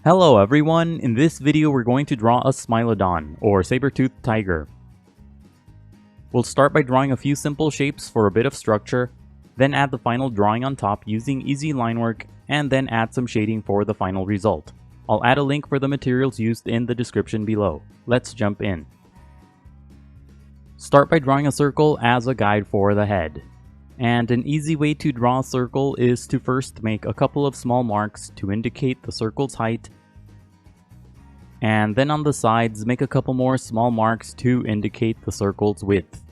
Hello everyone, in this video we're going to draw a Smilodon, or Saber-Toothed Tiger. We'll start by drawing a few simple shapes for a bit of structure, then add the final drawing on top using easy line work, and then add some shading for the final result. I'll add a link for the materials used in the description below. Let's jump in. Start by drawing a circle as a guide for the head. And an easy way to draw a circle is to first make a couple of small marks to indicate the circle's height, and then on the sides make a couple more small marks to indicate the circle's width.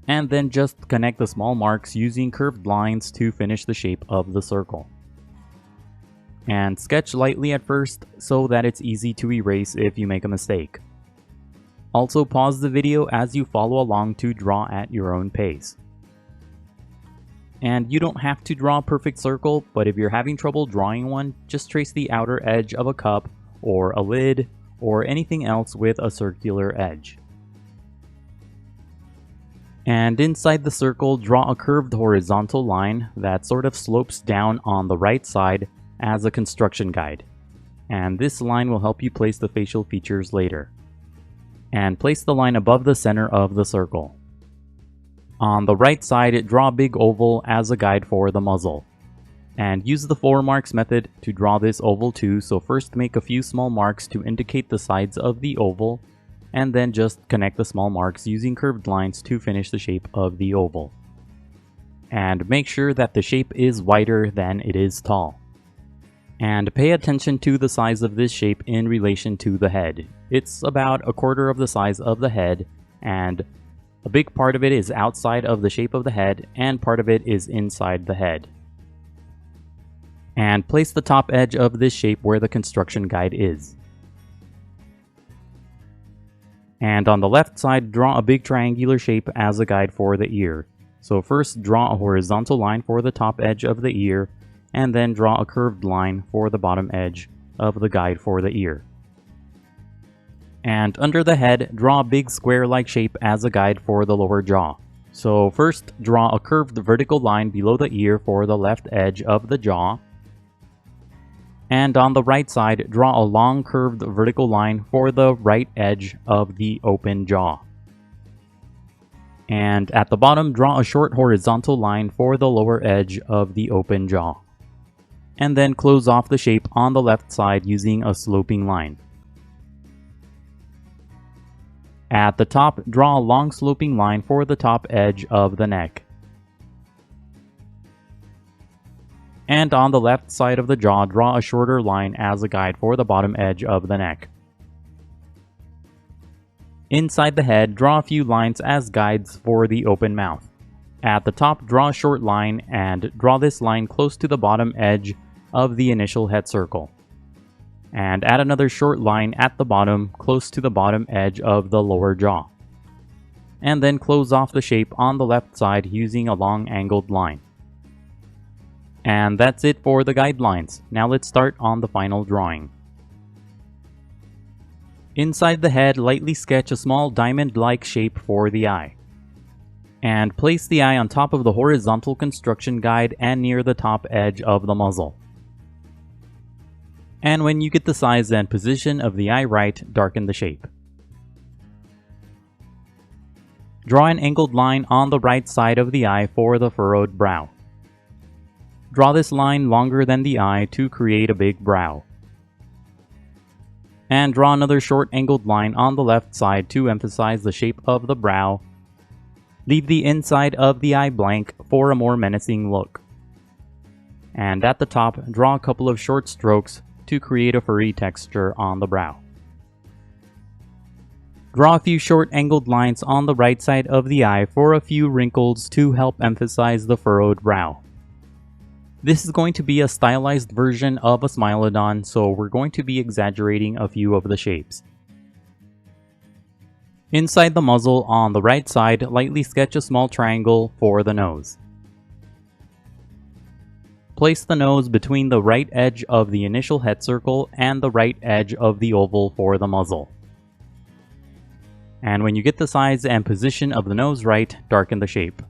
And then just connect the small marks using curved lines to finish the shape of the circle. And sketch lightly at first so that it's easy to erase if you make a mistake. Also pause the video as you follow along to draw at your own pace. And you don't have to draw a perfect circle, but if you're having trouble drawing one, just trace the outer edge of a cup, or a lid, or anything else with a circular edge. And inside the circle, draw a curved horizontal line that sort of slopes down on the right side as a construction guide. And this line will help you place the facial features later. And place the line above the center of the circle. On the right side, draw a big oval as a guide for the muzzle. And use the 4 marks method to draw this oval too, so first make a few small marks to indicate the sides of the oval, and then just connect the small marks using curved lines to finish the shape of the oval. And make sure that the shape is wider than it is tall. And pay attention to the size of this shape in relation to the head. It's about a quarter of the size of the head, and a big part of it is outside of the shape of the head, and part of it is inside the head. And place the top edge of this shape where the construction guide is. And on the left side, draw a big triangular shape as a guide for the ear. So first draw a horizontal line for the top edge of the ear, and then draw a curved line for the bottom edge of the guide for the ear. And under the head, draw a big square-like shape as a guide for the lower jaw. So first, draw a curved vertical line below the ear for the left edge of the jaw. And on the right side, draw a long curved vertical line for the right edge of the open jaw. And at the bottom, draw a short horizontal line for the lower edge of the open jaw. And then close off the shape on the left side using a sloping line. At the top, draw a long sloping line for the top edge of the neck. And on the left side of the jaw, draw a shorter line as a guide for the bottom edge of the neck. Inside the head, draw a few lines as guides for the open mouth. At the top, draw a short line and draw this line close to the bottom edge of the initial head circle. And add another short line at the bottom, close to the bottom edge of the lower jaw. And then close off the shape on the left side using a long angled line. And that's it for the guidelines. Now let's start on the final drawing. Inside the head, lightly sketch a small diamond-like shape for the eye. And place the eye on top of the horizontal construction guide and near the top edge of the muzzle. And when you get the size and position of the eye right, darken the shape. Draw an angled line on the right side of the eye for the furrowed brow. Draw this line longer than the eye to create a big brow. And draw another short angled line on the left side to emphasize the shape of the brow. Leave the inside of the eye blank for a more menacing look. And at the top, draw a couple of short strokes to create a furry texture on the brow. Draw a few short angled lines on the right side of the eye for a few wrinkles to help emphasize the furrowed brow. This is going to be a stylized version of a Smilodon, so we're going to be exaggerating a few of the shapes. Inside the muzzle on the right side, lightly sketch a small triangle for the nose. Place the nose between the right edge of the initial head circle and the right edge of the oval for the muzzle. And when you get the size and position of the nose right, darken the shape.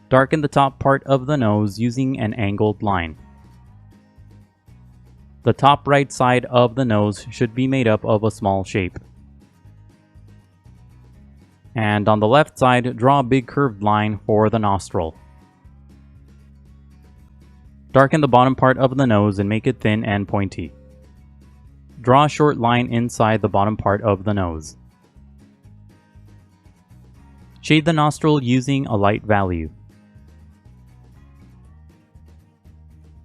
Darken the top part of the nose using an angled line. The top right side of the nose should be made up of a small shape. And on the left side, draw a big curved line for the nostril. Darken the bottom part of the nose and make it thin and pointy. Draw a short line inside the bottom part of the nose. Shade the nostril using a light value.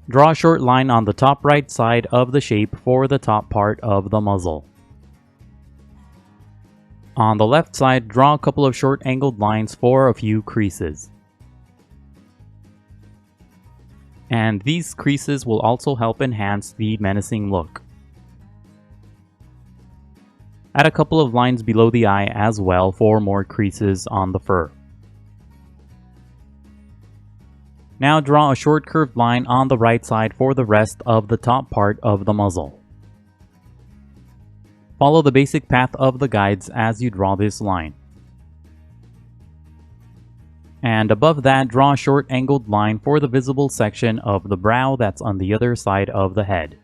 Draw a short line on the top right side of the shape for the top part of the muzzle. On the left side, draw a couple of short angled lines for a few creases. And these creases will also help enhance the menacing look. Add a couple of lines below the eye as well for more creases on the fur. Now draw a short curved line on the right side for the rest of the top part of the muzzle. Follow the basic path of the guides as you draw this line. And above that, draw a short angled line for the visible section of the brow that's on the other side of the head.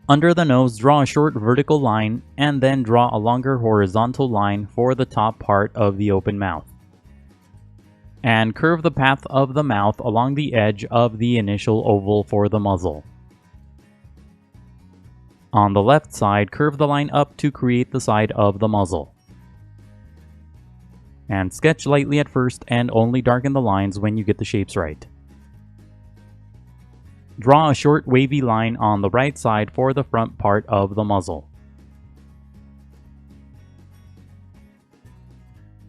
Under the nose, draw a short vertical line and then draw a longer horizontal line for the top part of the open mouth. And curve the path of the mouth along the edge of the initial oval for the muzzle. On the left side, curve the line up to create the side of the muzzle. And sketch lightly at first and only darken the lines when you get the shapes right. Draw a short wavy line on the right side for the front part of the muzzle.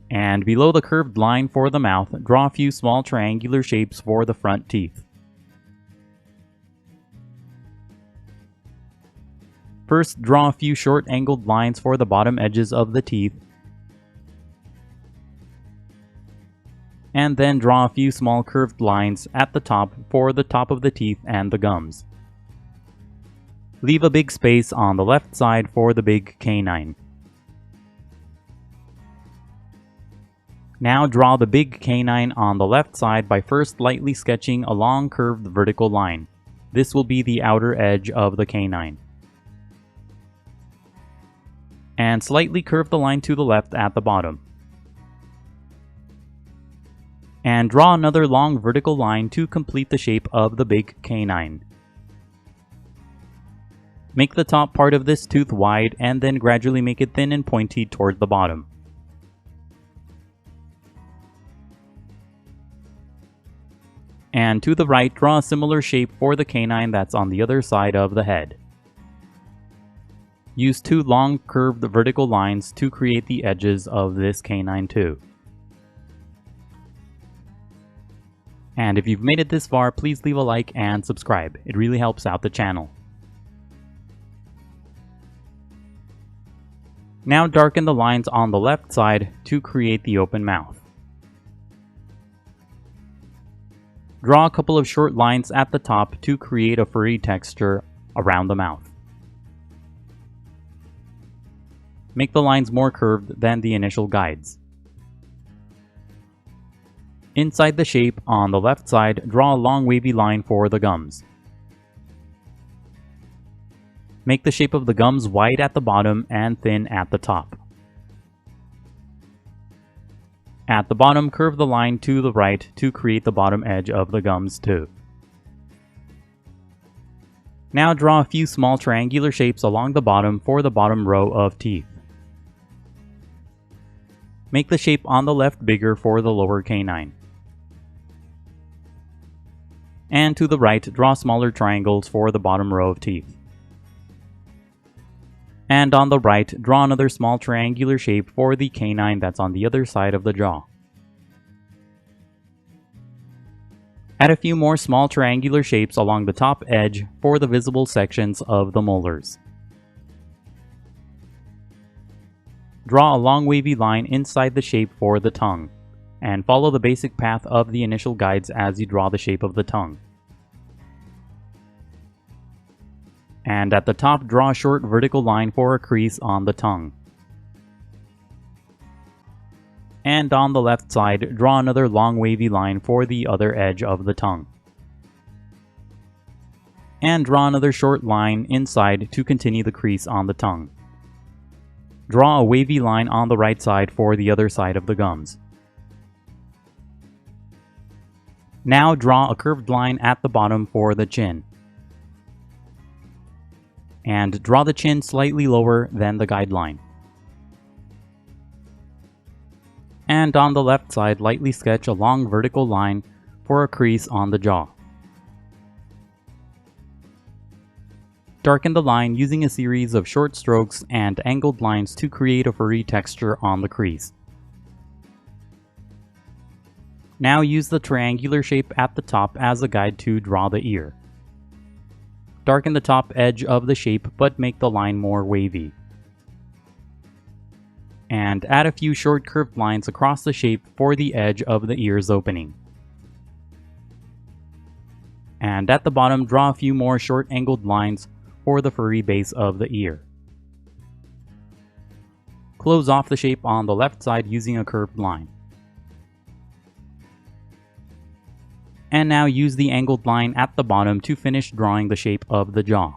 And below the curved line for the mouth, draw a few small triangular shapes for the front teeth. First, draw a few short angled lines for the bottom edges of the teeth, and then draw a few small curved lines at the top for the top of the teeth and the gums. Leave a big space on the left side for the big canine. Now draw the big canine on the left side by first lightly sketching a long curved vertical line. This will be the outer edge of the canine. And slightly curve the line to the left at the bottom. And draw another long vertical line to complete the shape of the big canine. Make the top part of this tooth wide and then gradually make it thin and pointy toward the bottom. And to the right, draw a similar shape for the canine that's on the other side of the head. Use two long curved vertical lines to create the edges of this canine too. And if you've made it this far, please leave a like and subscribe. It really helps out the channel. Now darken the lines on the left side to create the open mouth. Draw a couple of short lines at the top to create a furry texture around the mouth. Make the lines more curved than the initial guides. Inside the shape, on the left side, draw a long wavy line for the gums. Make the shape of the gums wide at the bottom and thin at the top. At the bottom, curve the line to the right to create the bottom edge of the gums too. Now draw a few small triangular shapes along the bottom for the bottom row of teeth. Make the shape on the left bigger for the lower canine. And to the right, draw smaller triangles for the bottom row of teeth. And on the right, draw another small triangular shape for the canine that's on the other side of the jaw. Add a few more small triangular shapes along the top edge for the visible sections of the molars. Draw a long wavy line inside the shape for the tongue, and follow the basic path of the initial guides as you draw the shape of the tongue. And at the top, draw a short vertical line for a crease on the tongue. And on the left side, draw another long wavy line for the other edge of the tongue. and draw another short line inside to continue the crease on the tongue. Draw a wavy line on the right side for the other side of the gums. Now draw a curved line at the bottom for the chin. And draw the chin slightly lower than the guideline. And on the left side, lightly sketch a long vertical line for a crease on the jaw. Darken the line using a series of short strokes and angled lines to create a furry texture on the crease. Now use the triangular shape at the top as a guide to draw the ear. Darken the top edge of the shape but make the line more wavy. And add a few short curved lines across the shape for the edge of the ear's opening. And at the bottom, draw a few more short angled lines for the furry base of the ear. Close off the shape on the left side using a curved line. And now use the angled line at the bottom to finish drawing the shape of the jaw.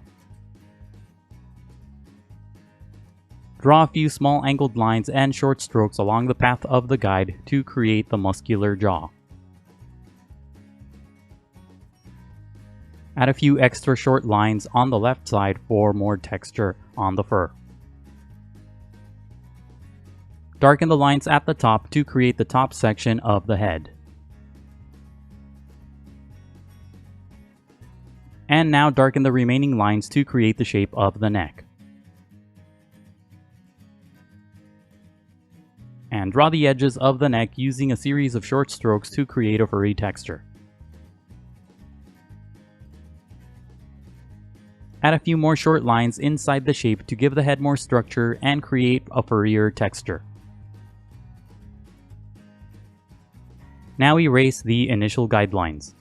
Draw a few small angled lines and short strokes along the path of the guide to create the muscular jaw. Add a few extra short lines on the left side for more texture on the fur. Darken the lines at the top to create the top section of the head. And now darken the remaining lines to create the shape of the neck. And draw the edges of the neck using a series of short strokes to create a furry texture. Add a few more short lines inside the shape to give the head more structure and create a furrier texture. Now erase the initial guidelines.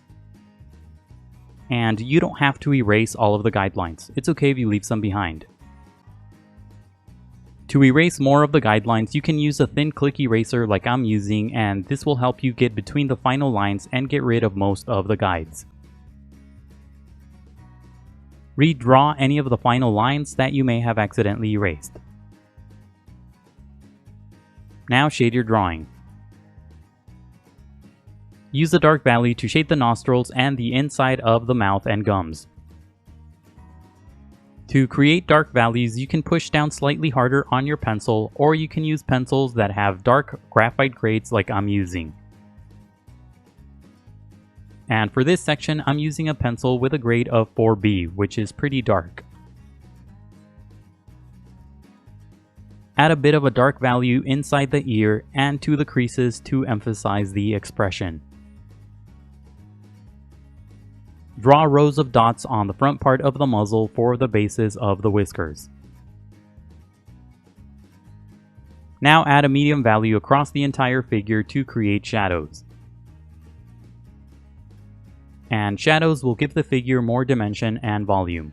And you don't have to erase all of the guidelines. It's okay if you leave some behind. To erase more of the guidelines, you can use a thin click eraser like I'm using, and this will help you get between the final lines and get rid of most of the guides. Redraw any of the final lines that you may have accidentally erased. Now shade your drawing. Use the dark value to shade the nostrils and the inside of the mouth and gums. To create dark values, you can push down slightly harder on your pencil, or you can use pencils that have dark graphite grades like I'm using. And for this section, I'm using a pencil with a grade of 4B, which is pretty dark. Add a bit of a dark value inside the ear and to the creases to emphasize the expression. Draw rows of dots on the front part of the muzzle for the bases of the whiskers. Now add a medium value across the entire figure to create shadows. And shadows will give the figure more dimension and volume.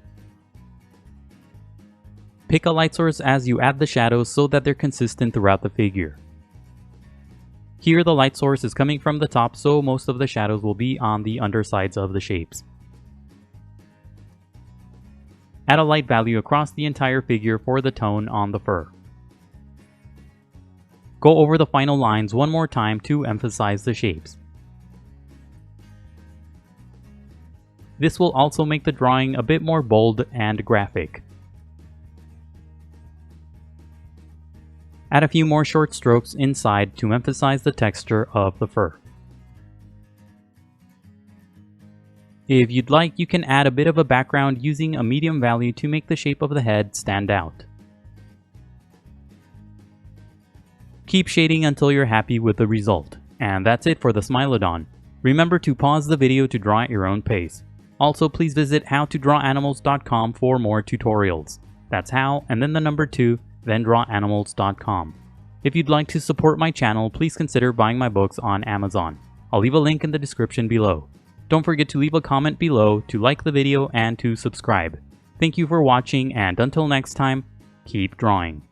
Pick a light source as you add the shadows so that they're consistent throughout the figure. Here the light source is coming from the top, so most of the shadows will be on the undersides of the shapes. Add a light value across the entire figure for the tone on the fur. Go over the final lines one more time to emphasize the shapes. This will also make the drawing a bit more bold and graphic. Add a few more short strokes inside to emphasize the texture of the fur. If you'd like, you can add a bit of a background using a medium value to make the shape of the head stand out. Keep shading until you're happy with the result. And that's it for the Smilodon. Remember to pause the video to draw at your own pace. Also, please visit howtodrawanimals.com for more tutorials. That's how, and then the number 2, then drawanimals.com. If you'd like to support my channel, please consider buying my books on Amazon. I'll leave a link in the description below. Don't forget to leave a comment below, to like the video, and to subscribe. Thank you for watching, and until next time, keep drawing.